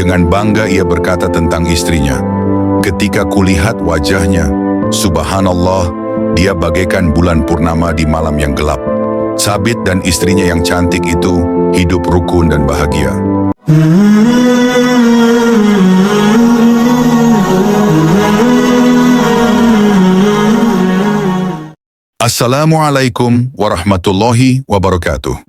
Dengan bangga ia berkata tentang istrinya, "Ketika kulihat wajahnya, subhanallah, dia bagaikan bulan purnama di malam yang gelap." Sabit dan istrinya yang cantik itu hidup rukun dan bahagia. Assalamualaikum warahmatullahi wabarakatuh.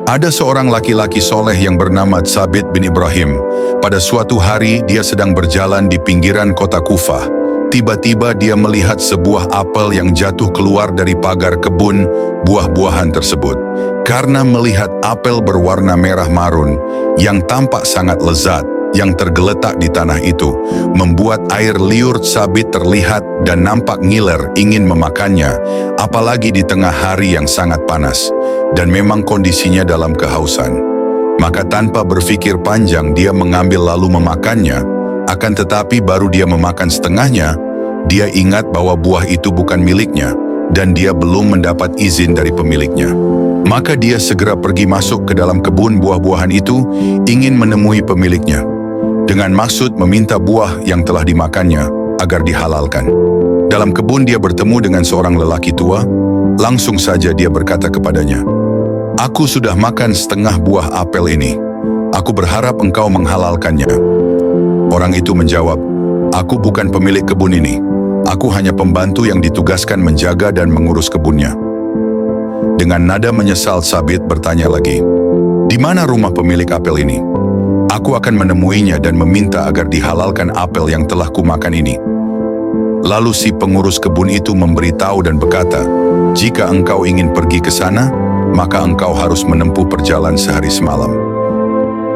Ada seorang laki-laki soleh yang bernama Sabit bin Ibrahim. Pada suatu hari dia sedang berjalan di pinggiran kota Kufah. Tiba-tiba dia melihat sebuah apel yang jatuh keluar dari pagar kebun buah-buahan tersebut. Karena melihat apel berwarna merah marun yang tampak sangat lezat yang tergeletak di tanah itu, membuat air liur Sabit terlihat dan nampak ngiler ingin memakannya, apalagi di tengah hari yang sangat panas, dan memang kondisinya dalam kehausan. Maka tanpa berpikir panjang dia mengambil lalu memakannya, akan tetapi baru dia memakan setengahnya, dia ingat bahwa buah itu bukan miliknya, dan dia belum mendapat izin dari pemiliknya. Maka dia segera pergi masuk ke dalam kebun buah-buahan itu, ingin menemui pemiliknya, dengan maksud meminta buah yang telah dimakannya agar dihalalkan. Dalam kebun dia bertemu dengan seorang lelaki tua. Langsung saja dia berkata kepadanya, "Aku sudah makan setengah buah apel ini. Aku berharap engkau menghalalkannya." Orang itu menjawab, "Aku bukan pemilik kebun ini. Aku hanya pembantu yang ditugaskan menjaga dan mengurus kebunnya." Dengan nada menyesal Sabit bertanya lagi, "Di mana rumah pemilik apel ini? Aku akan menemuinya dan meminta agar dihalalkan apel yang telah kumakan ini." Lalu si pengurus kebun itu memberitahu dan berkata, "Jika engkau ingin pergi ke sana, maka engkau harus menempuh perjalanan sehari semalam."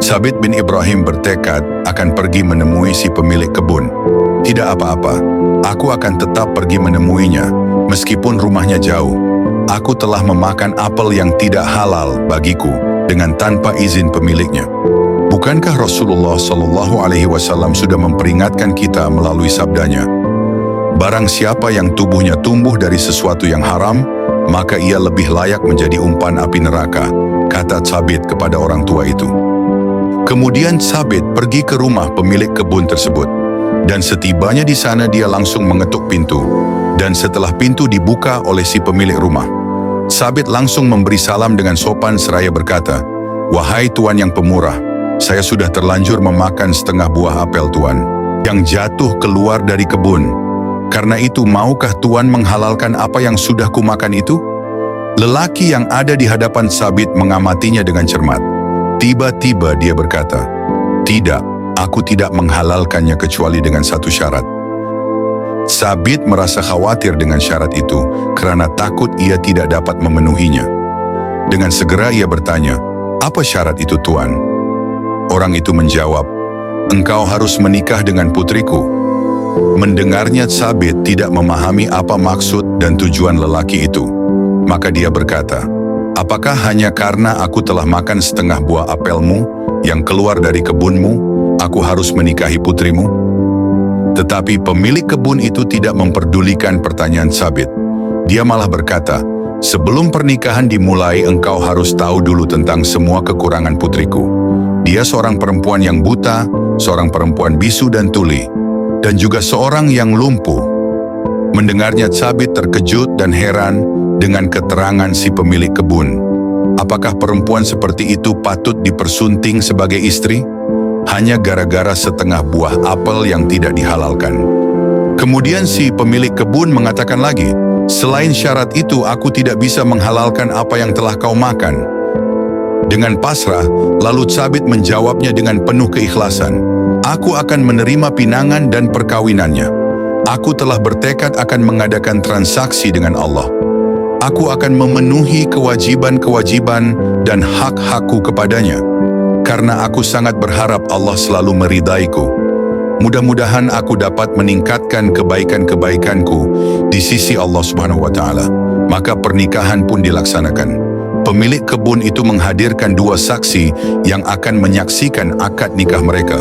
Sabit bin Ibrahim bertekad akan pergi menemui si pemilik kebun. "Tidak apa-apa, aku akan tetap pergi menemuinya, meskipun rumahnya jauh. Aku telah memakan apel yang tidak halal bagiku dengan tanpa izin pemiliknya." Bukankah Rasulullah SAW sudah memperingatkan kita melalui sabdanya, "Barang siapa yang tubuhnya tumbuh dari sesuatu yang haram, maka ia lebih layak menjadi umpan api neraka," kata Sabit kepada orang tua itu. Kemudian Sabit pergi ke rumah pemilik kebun tersebut, dan setibanya di sana dia langsung mengetuk pintu, dan setelah pintu dibuka oleh si pemilik rumah, Sabit langsung memberi salam dengan sopan seraya berkata, "Wahai Tuan yang pemurah, saya sudah terlanjur memakan setengah buah apel Tuan yang jatuh keluar dari kebun. Karena itu maukah Tuan menghalalkan apa yang sudah kumakan itu?" Lelaki yang ada di hadapan Sabit mengamatinya dengan cermat. Tiba-tiba dia berkata, "Tidak, aku tidak menghalalkannya kecuali dengan satu syarat." Sabit merasa khawatir dengan syarat itu karena takut ia tidak dapat memenuhinya. Dengan segera ia bertanya, "Apa syarat itu Tuan?" Orang itu menjawab, "Engkau harus menikah dengan putriku." Mendengarnya Sabit tidak memahami apa maksud dan tujuan lelaki itu. Maka dia berkata, "Apakah hanya karena aku telah makan setengah buah apelmu yang keluar dari kebunmu, aku harus menikahi putrimu?" Tetapi pemilik kebun itu tidak memperdulikan pertanyaan Sabit. Dia malah berkata, "Sebelum pernikahan dimulai, engkau harus tahu dulu tentang semua kekurangan putriku. Dia seorang perempuan yang buta, seorang perempuan bisu dan tuli, dan juga seorang yang lumpuh." Mendengarnya Sabit terkejut dan heran dengan keterangan si pemilik kebun. Apakah perempuan seperti itu patut dipersunting sebagai istri? Hanya gara-gara setengah buah apel yang tidak dihalalkan. Kemudian si pemilik kebun mengatakan lagi, "Selain syarat itu, aku tidak bisa menghalalkan apa yang telah kau makan." Dengan pasrah, lalu Sabit menjawabnya dengan penuh keikhlasan, "Aku akan menerima pinangan dan perkawinannya. Aku telah bertekad akan mengadakan transaksi dengan Allah. Aku akan memenuhi kewajiban-kewajiban dan hak-hakku kepadanya, karena aku sangat berharap Allah selalu meridaiku. Mudah-mudahan aku dapat meningkatkan kebaikan-kebaikanku di sisi Allah Subhanahu wa Ta'ala." Maka pernikahan pun dilaksanakan. Pemilik kebun itu menghadirkan dua saksi yang akan menyaksikan akad nikah mereka.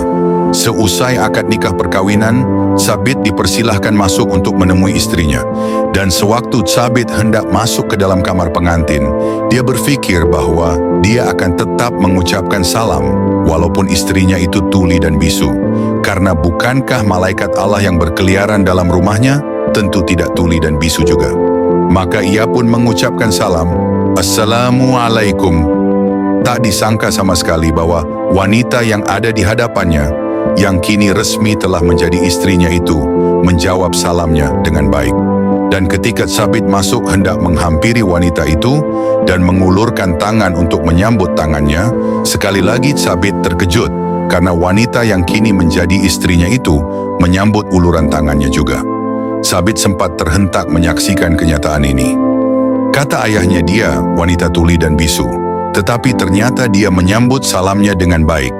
Seusai akad nikah perkawinan, Sabit dipersilahkan masuk untuk menemui istrinya. Dan sewaktu Sabit hendak masuk ke dalam kamar pengantin, dia berpikir bahwa dia akan tetap mengucapkan salam, walaupun istrinya itu tuli dan bisu. Karena bukankah malaikat Allah yang berkeliaran dalam rumahnya tentu tidak tuli dan bisu juga. Maka ia pun mengucapkan salam, Assalamualaikum. Tak disangka sama sekali bahwa wanita yang ada di hadapannya, yang kini resmi telah menjadi istrinya itu, menjawab salamnya dengan baik. Dan ketika Sabit masuk hendak menghampiri wanita itu dan mengulurkan tangan untuk menyambut tangannya, sekali lagi Sabit terkejut karena wanita yang kini menjadi istrinya itu menyambut uluran tangannya juga. Sabit sempat terhentak menyaksikan kenyataan ini. Kata ayahnya dia wanita tuli dan bisu, tetapi ternyata dia menyambut salamnya dengan baik.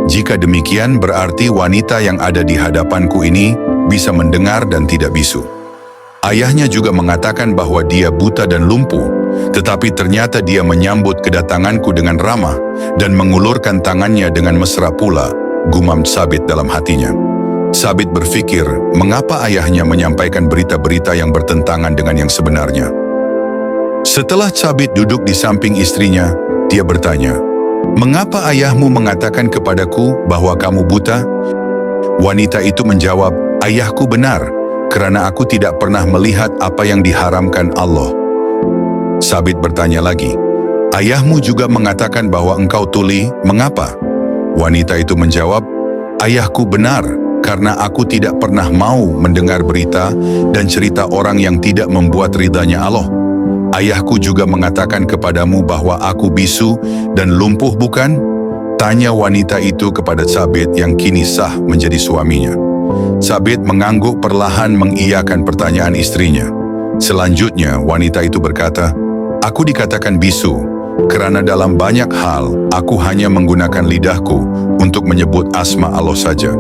Jika demikian berarti wanita yang ada di hadapanku ini bisa mendengar dan tidak bisu. Ayahnya juga mengatakan bahwa dia buta dan lumpuh, tetapi ternyata dia menyambut kedatanganku dengan ramah dan mengulurkan tangannya dengan mesra pula, gumam Sabit dalam hatinya. Sabit berpikir, mengapa ayahnya menyampaikan berita-berita yang bertentangan dengan yang sebenarnya. Setelah Sabit duduk di samping istrinya, dia bertanya, "Mengapa ayahmu mengatakan kepadaku bahwa kamu buta?" Wanita itu menjawab, "Ayahku benar, karena aku tidak pernah melihat apa yang diharamkan Allah." Sabit bertanya lagi, "Ayahmu juga mengatakan bahwa engkau tuli, mengapa?" Wanita itu menjawab, "Ayahku benar, karena aku tidak pernah mau mendengar berita dan cerita orang yang tidak membuat ridhanya Allah. Ayahku juga mengatakan kepadamu bahwa aku bisu dan lumpuh, bukan?" Tanya wanita itu kepada Sabit yang kini sah menjadi suaminya. Sabit mengangguk perlahan mengiyakan pertanyaan istrinya. Selanjutnya wanita itu berkata, "Aku dikatakan bisu, karena dalam banyak hal aku hanya menggunakan lidahku untuk menyebut asma Allah saja.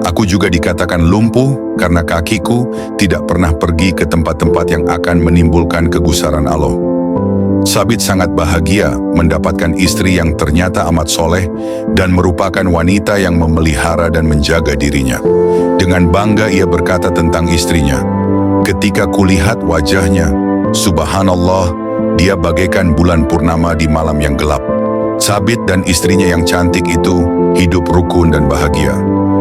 Aku juga dikatakan lumpuh karena kakiku tidak pernah pergi ke tempat-tempat yang akan menimbulkan kegusaran Allah." Sabit sangat bahagia mendapatkan istri yang ternyata amat soleh dan merupakan wanita yang memelihara dan menjaga dirinya. Dengan bangga ia berkata tentang istrinya, "Ketika kulihat wajahnya, subhanallah, dia bagaikan bulan purnama di malam yang gelap." Sabit dan istrinya yang cantik itu hidup rukun dan bahagia.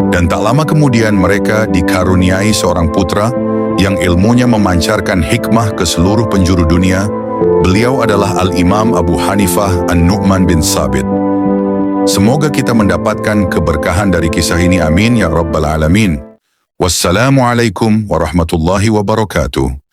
Dan tak lama kemudian mereka dikaruniai seorang putra yang ilmunya memancarkan hikmah ke seluruh penjuru dunia. Beliau adalah Al-Imam Abu Hanifah An-Nu'man bin Sabit. Semoga kita mendapatkan keberkahan dari kisah ini, amin ya rabbal alamin. Wassalamualaikum warahmatullahi wabarakatuh.